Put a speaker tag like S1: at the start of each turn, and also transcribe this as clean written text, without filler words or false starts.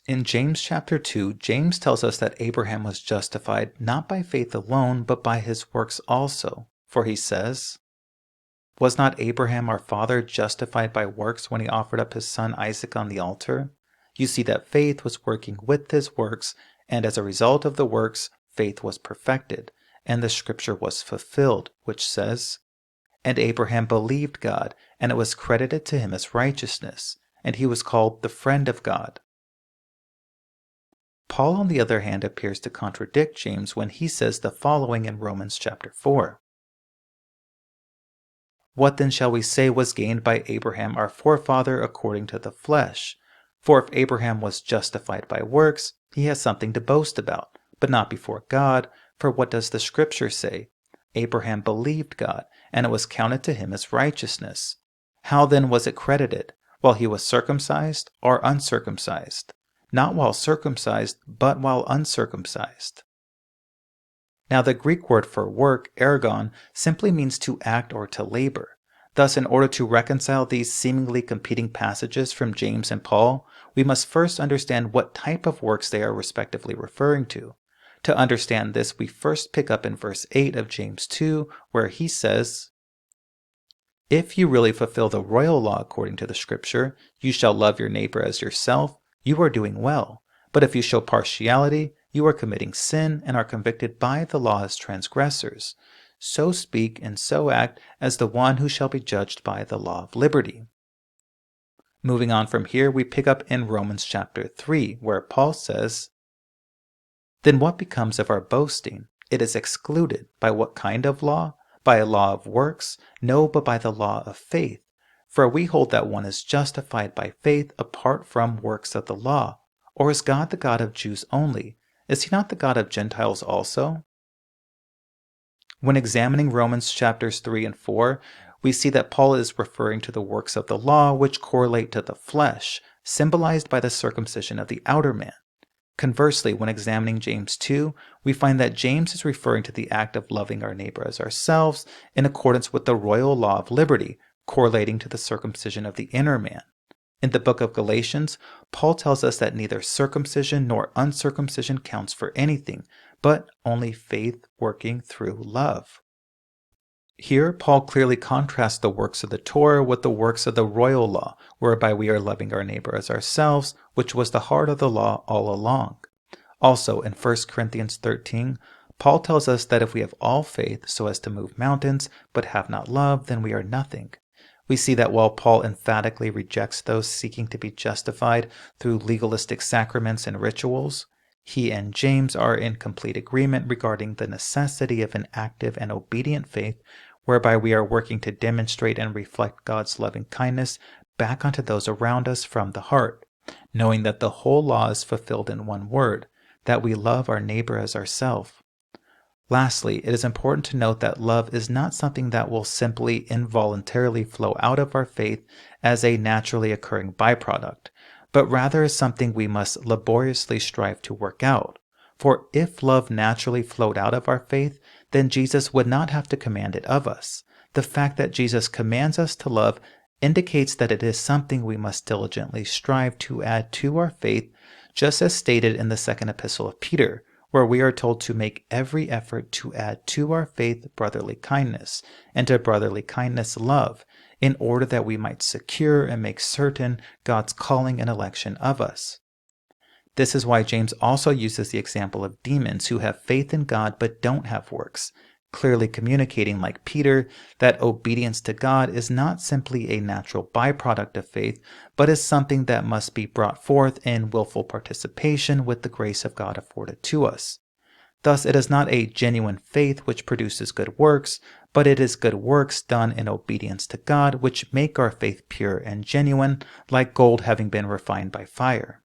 S1: In James chapter 2, James tells us that Abraham was justified not by faith alone, but by his works also. For he says, "Was not Abraham our father justified by works when he offered up his son Isaac on the altar? You see that faith was working with his works, and as a result of the works, faith was perfected, and the scripture was fulfilled, which says, 'And Abraham believed God, and it was credited to him as righteousness, and he was called the friend of God.'" Paul, on the other hand, appears to contradict James when he says the following in Romans chapter 4. "What then shall we say was gained by Abraham our forefather according to the flesh? For if Abraham was justified by works, he has something to boast about, but not before God. For what does the scripture say? Abraham believed God, and it was counted to him as righteousness. How then was it credited? While he was circumcised or uncircumcised? Not while circumcised, but while uncircumcised." Now the Greek word for work, ergon, simply means to act or to labor. Thus, in order to reconcile these seemingly competing passages from James and Paul, we must first understand what type of works they are respectively referring to. To understand this, we first pick up in verse 8 of James 2, where he says, "If you really fulfill the royal law according to the scripture, you shall love your neighbor as yourself, you are doing well. But if you show partiality, you are committing sin and are convicted by the law as transgressors. So speak and so act as the one who shall be judged by the law of liberty." Moving on from here, we pick up in Romans chapter 3, where Paul says, "Then what becomes of our boasting? It is excluded. By what kind of law? By a law of works? No, but by the law of faith. For we hold that one is justified by faith apart from works of the law. Or is God the God of Jews only? Is he not the God of Gentiles also?" When examining Romans chapters 3 and 4, we see that Paul is referring to the works of the law which correlate to the flesh, symbolized by the circumcision of the outer man. Conversely, when examining James 2, we find that James is referring to the act of loving our neighbor as ourselves in accordance with the royal law of liberty, correlating to the circumcision of the inner man. In the book of Galatians, Paul tells us that neither circumcision nor uncircumcision counts for anything, but only faith working through love. Here, Paul clearly contrasts the works of the Torah with the works of the royal law, whereby we are loving our neighbor as ourselves, which was the heart of the law all along. Also, in 1 Corinthians 13, Paul tells us that if we have all faith so as to move mountains, but have not love, then we are nothing. We see that while Paul emphatically rejects those seeking to be justified through legalistic sacraments and rituals, he and James are in complete agreement regarding the necessity of an active and obedient faith, whereby we are working to demonstrate and reflect God's loving kindness back onto those around us from the heart, knowing that the whole law is fulfilled in one word, that we love our neighbor as ourselves. Lastly, it is important to note that love is not something that will simply involuntarily flow out of our faith as a naturally occurring byproduct, but rather is something we must laboriously strive to work out. For if love naturally flowed out of our faith, then Jesus would not have to command it of us. The fact that Jesus commands us to love indicates that it is something we must diligently strive to add to our faith, just as stated in the second epistle of Peter, where we are told to make every effort to add to our faith brotherly kindness, and to brotherly kindness love, in order that we might secure and make certain God's calling and election of us. This is why James also uses the example of demons who have faith in God but don't have works, clearly communicating, like Peter, that obedience to God is not simply a natural byproduct of faith, but is something that must be brought forth in willful participation with the grace of God afforded to us. Thus, it is not a genuine faith which produces good works, but it is good works done in obedience to God which make our faith pure and genuine, like gold having been refined by fire.